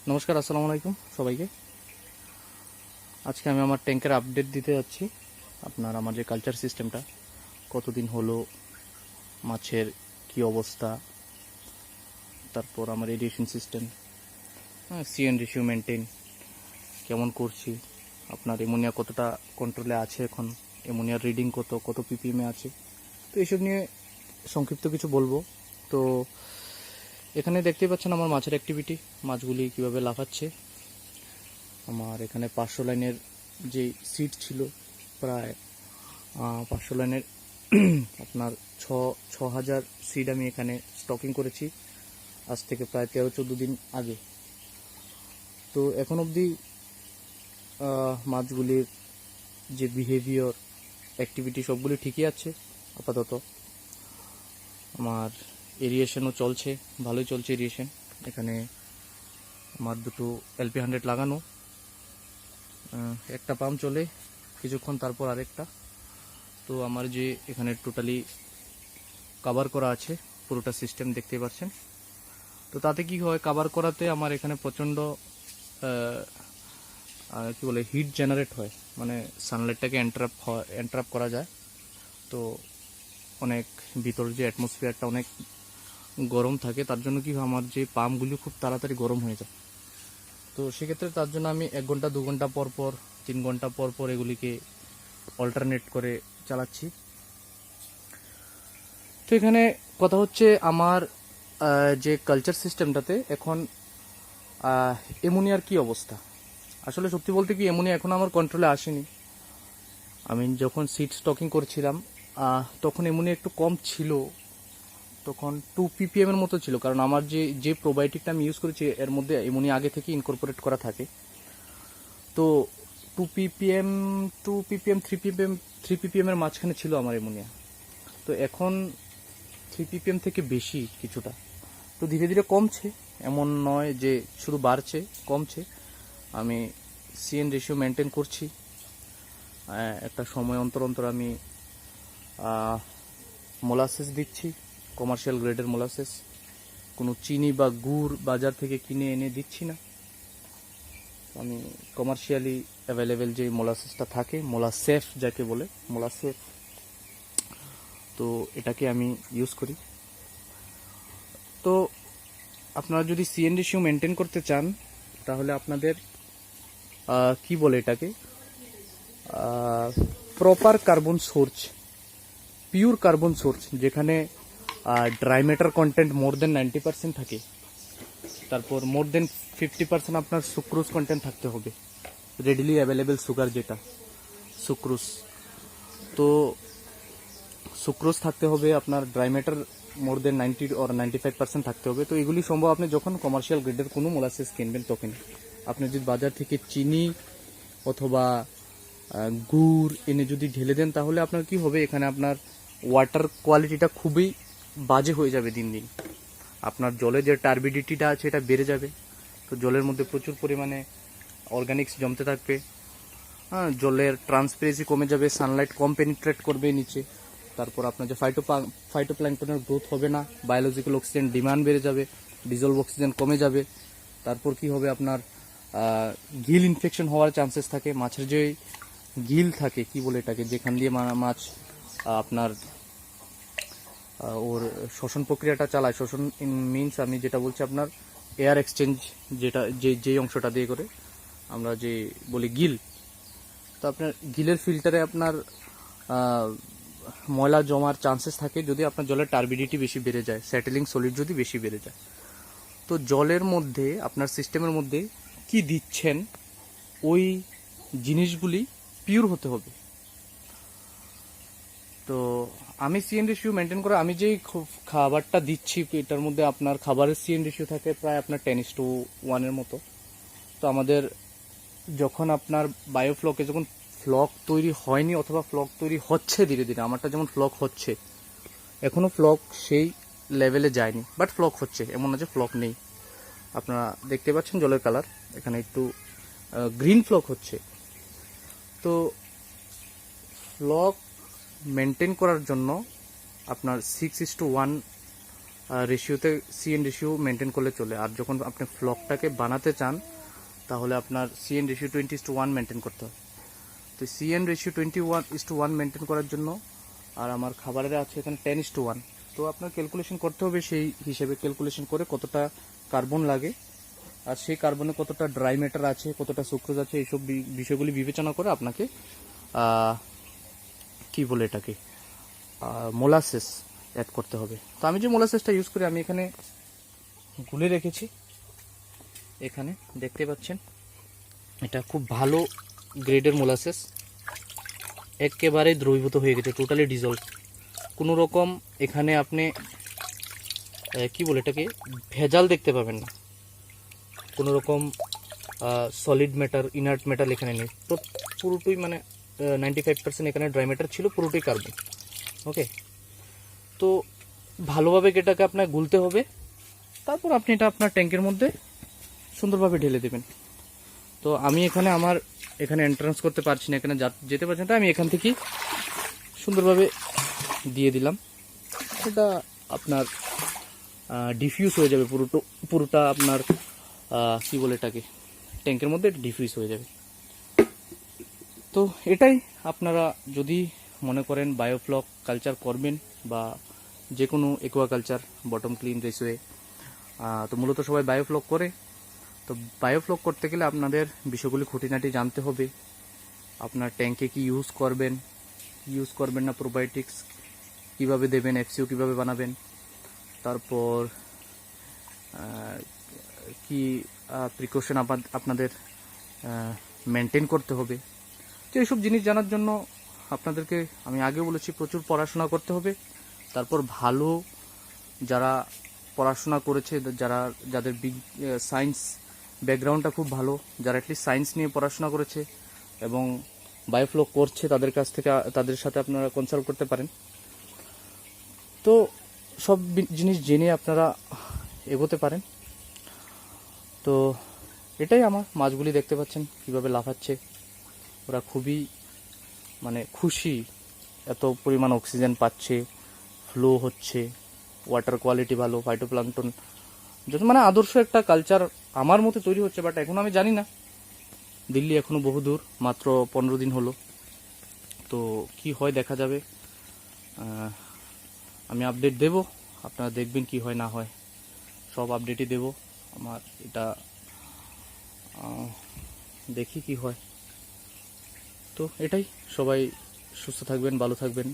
নমস্কার, আসসালামু আলাইকুম সবাইকে। আজকে আমি আমার ট্যাঙ্কের আপডেট দিতে যাচ্ছি। আপনার আমার যে কালচার সিস্টেমটা কতদিন হলো, মাছের কি অবস্থা, তারপর আমার এরিয়েশন সিস্টেম, সিএন রেশিও মেনটেন কেমন করছি, আপনার অ্যামোনিয়া কতটা কন্ট্রোলে আছে, এখন অ্যামোনিয়ার রিডিং কত পিপিএমে আছে, তো এইসব নিয়ে সংক্ষিপ্ত কিছু বলবো। তো এখানে দেখতেই পাচ্ছেন আমার মাছের অ্যাক্টিভিটি, মাছগুলি কিভাবে লাফাচ্ছে। আমার এখানে 500 লাইনের যে সিট ছিল, প্রায় 500 লাইনের আপনার 6,000 সিড আমি এখানে স্টকিং করেছি আজ থেকে প্রায় 13-14 দিন আগে। তো এখন অবধি মাছগুলির যে বিহেভিয়ার, অ্যাক্টিভিটি সবগুলি ঠিকই আছে আপাতত। আমার এরিয়েশনও চলছে, ভালোই চলছে এরিয়েশন। এখানে আমার দুটো LP100 লাগানো, একটা পাম্প চলে কিছুক্ষণ, তারপর আরেকটা। তো আমার যে এখানে টোটালি কভার করা আছে পুরোটা সিস্টেম দেখতে পাচ্ছেন। তো তাতে কি হয়, কভার করাতে আমার এখানে প্রচণ্ড কি বলে হিট জেনারেট হয়, মানে সানলাইটটাকে এন্টারাপ্ট করা যায়। তো অনেক ভিতর যে অ্যাটমসফিয়ারটা অনেক গরম থাকে, তার জন্য কি হয় আমার যে পাম্পগুলি খুব তাড়াতাড়ি গরম হয়ে যায়। তো সেক্ষেত্রে তার জন্য আমি 1 ঘন্টা 2 ঘন্টা পর পর 3 ঘন্টা পর পর এগুলিকে অল্টারনেট করে চালাচ্ছি। তো এখানে কথা হচ্ছে আমার যে কালচার সিস্টেমটাতে এখন অ্যামোনিয়ার কি অবস্থা। আসলে সত্যি বলতে কি, অ্যামোনিয়া এখন আমার কন্ট্রোলে আসেনি। আমি যখন সিড স্টকিং করছিলাম তখন অ্যামোনিয়া একটু কম ছিল, তখন 2 ppm এর মতো ছিল, কারণ আমার যে প্রোবায়োটিকটা আমি ইউজ করেছি এর মধ্যে অ্যামোনিয়া আগে থেকে ইনকর্পোরেট করা থাকে। তো 2 ppm 3 ppm এর মাঝখানে ছিল আমার অ্যামোনিয়া। তো এখন 3 ppm থেকে বেশি কিছুটা। তো ধীরে ধীরে কমছে, এমন নয় যে শুধু বাড়ছে, কমছে। আমি সিএন রেশিও মেনটেন করছি। একটা সময় অন্তর অন্তর আমি মোলাসেস দিচ্ছি, কমার্শিয়াল গ্রেডের মোলাসেস। কোনো চিনি বা গুড় বাজার থেকে কিনে এনে দিচ্ছি না। আমি কমার্শিয়ালি অ্যাভেলেবেল যে মোলাসেসটা থাকে, মোলাসেফ যাকে বলে, মোলাসেফ, তো এটাকে আমি ইউজ করি। তো আপনারা যদি সিএন রেশিও মেনটেন করতে চান, তাহলে আপনাদের কি বলে এটাকে, proper carbon source, pure carbon source, যেখানে ড্রাই ম্যাটার কন্টেন্ট মোর দেন 90% থাকে, তারপর মোর দেন 50% আপনার সুক্রোজ কন্টেন্ট থাকতে হবে, রেডিলি অ্যাভেলেবেল সুগার যেটা সুক্রোজ। তো সুক্রোজ থাকতে হবে আপনার, dry matter more than 90 or 95% থাকতে হবে। তো এগুলি সম্ভব আপনি যখন কমার্শিয়াল গ্রেডের কোনো মোলাসেস কিনবেন তখন। আপনি যদি বাজার থেকে চিনি অথবা গুড় এনে যদি ঢেলে দেন, তাহলে আপনার কি হবে, এখানে আপনার ওয়াটার কোয়ালিটিটা খুবই বাজে হয়ে যাবে দিন দিন। আপনার জলে যে টার্বিডিটিটা আছে এটা বেড়ে যাবে। তো জলের মধ্যে প্রচুর পরিমাণে অর্গানিক্স জমতে থাকবে, জলের ট্রান্সপারেন্সি কমে যাবে, সানলাইট কম পেনিট্রেট করবে নিচে। তারপর আপনার যে ফাইটোপ্ল্যাঙ্কটনের গ্রোথ হবে না, বায়োলজিক্যাল অক্সিজেন ডিমান্ড বেড়ে যাবে, ডিজলভ অক্সিজেন কমে যাবে। তারপর কি হবে, আপনার গিল ইনফেকশন হওয়ার চান্সেস থাকে। মাছের যে গিল থাকে, কি বলে এটাকে, যেখান দিয়ে মাছ আপনার ওর শ্বসন প্রক্রিয়াটা চালায়, শ্বসন মিনস আমি যেটা বলছি আপনার এয়ার এক্সচেঞ্জ, যেটা যে অংশটা দিয়ে করে আমরা যে বলি গিল। তো আপনার গিলের ফিল্টারে আপনার ময়লা জমার চান্সেস থাকে যদি আপনার জলের টার্বিডিটি বেশি বেড়ে যায়, স্যাটেলিং সলিড যদি বেশি বেড়ে যায়। তো জলের মধ্যে আপনার সিস্টেমের মধ্যে কি দিচ্ছেন, ওই জিনিসগুলি পিওর হতে হবে। তো আমি সিএন রেশিও মেনটেন করে, আমি যেই খাবারটা দিচ্ছি এটার মধ্যে আপনার খাবারের সিএন রেশিও থাকে প্রায় আপনার 10:1 এর মতো। তো আমাদের যখন আপনার বায়োফ্লকে যখন ফ্লক তৈরি হয়নি অথবা ফ্লক তৈরি হচ্ছে ধীরে ধীরে, আমারটা যেমন ফ্লক হচ্ছে, এখনও ফ্লক সেই লেভেলে যায়নি, বাট ফ্লক হচ্ছে, এমন না যে ফ্লক নেই। আপনারা দেখতে পাচ্ছেন জলের কালার, এখানে একটু গ্রিন ফ্লক হচ্ছে। তো ফ্লক মেনটেন করার জন্য আপনার 6:1 রেশিওতে সিএন রেশিও মেনটেন করলে চলে। আর যখন আপনি ফ্লকটাকে বানাতে চান তাহলে আপনার সিএন রেশিও 20:1 মেনটেন করতে হবে। তো সিএন রেশিও 21:1 মেনটেন করার জন্য আর আমার খাবারের আছে এখানে 10:1, তো আপনার ক্যালকুলেশন করতে হবে, সেই হিসেবে ক্যালকুলেশন করে কতটা কার্বন লাগে আর সেই কার্বনে কতটা ড্রাই ম্যাটার আছে, কতটা সুক্রোজ আছে, এইসব বিষয়গুলি বিবেচনা করে আপনাকে কি বলে এটাকে মোলাসেস অ্যাড করতে হবে। তো আমি যে মোলাসেসটা ইউজ করি আমি এখানে গুলে রেখেছি, এখানে দেখতে পাচ্ছেন এটা খুব ভালো গ্রেডের মোলাসেস, একেবারে দ্রবীভূত হয়ে গেছে, টোটালি ডিজলভ। কোনো রকম এখানে আপনি কি বলে এটাকে ভেজাল দেখতে পাবেন না, কোনো রকম সলিড ম্যাটার ইনার্ট ম্যাটার এখানে নেই, তো পুরোটাই মানে 95% এখানে ড্রাই ম্যাটার ছিল, পুরোটাই কার্বন। ওকে, তো ভালোভাবে এটাকে আপনার গুলতে হবে, তারপর আপনি এটা আপনার ট্যাঙ্কের মধ্যে সুন্দরভাবে ঢেলে দেবেন। তো আমি এখানে আমার এখানে এন্ট্রান্স করতে পারছি না, এখানে যেতে পারছি না, তাই আমি এখান থেকেই সুন্দরভাবে দিয়ে দিলাম। এটা আপনার ডিফিউজ হয়ে যাবে, পুরোটা আপনার কি বলে এটাকে ট্যাঙ্কের মধ্যে ডিফিউজ হয়ে যাবে। তো এটাই আপনারা যদি মনে করেন বায়োফ্লক কালচার করবেন বা যে কোনো একুয়াকালচার বটম ক্লিন রেসওয়ে, তো মূলত সবাই বায়োফ্লক করে। তো বায়োফ্লক করতে গেলে আপনাদের বিষয়গুলি খুঁটিনাটি জানতে হবে, আপনার ট্যাঙ্কে কি ইউজ করবেন না, প্রোবায়োটিক্স কীভাবে দেবেন, এফসিও কীভাবে বানাবেন, তারপর কি প্রিকশন আপনাদের মেনটেন করতে হবে। তো এইসব জিনিস জানার জন্য আপনাদেরকে আমি আগে বলেছি প্রচুর পড়াশোনা করতে হবে। তারপর ভালো যারা পড়াশোনা করেছে, যাদের সায়েন্স ব্যাকগ্রাউন্ডটা খুব ভালো, যারা অ্যাটলিস্ট সায়েন্স নিয়ে পড়াশোনা করেছে এবং বায়োফ্লক করছে, তাদের সাথে আপনারা কনসাল্ট করতে পারেন। তো সব জিনিস জেনে আপনারা এগোতে পারেন। তো এটাই আমার মাছগুলি দেখতে পাচ্ছেন কিভাবে লাফাচ্ছে, ওরা খুবই মানে খুশি, এত পরিমাণ অক্সিজেন পাচ্ছে, ফ্লো হচ্ছে, ওয়াটার কোয়ালিটি ভালো, ফাইটোপ্লাঙ্কটন যত মানে আদর্শ একটা কালচার আমার মতে তৈরি হচ্ছে। বাট এখন আমি জানি না, দিল্লি এখনো বহু দূর, মাত্র 15 দিন হলো, তো কি হয় দেখা যাবে। আমি আপডেট দেব, আপনারা দেখবেন কি হয় না হয়, সব আপডেটই দেব। আমার এটা দেখি কি হয়। তো এটাই, সবাই সুস্থ থাকবেন, ভালো থাকবেন।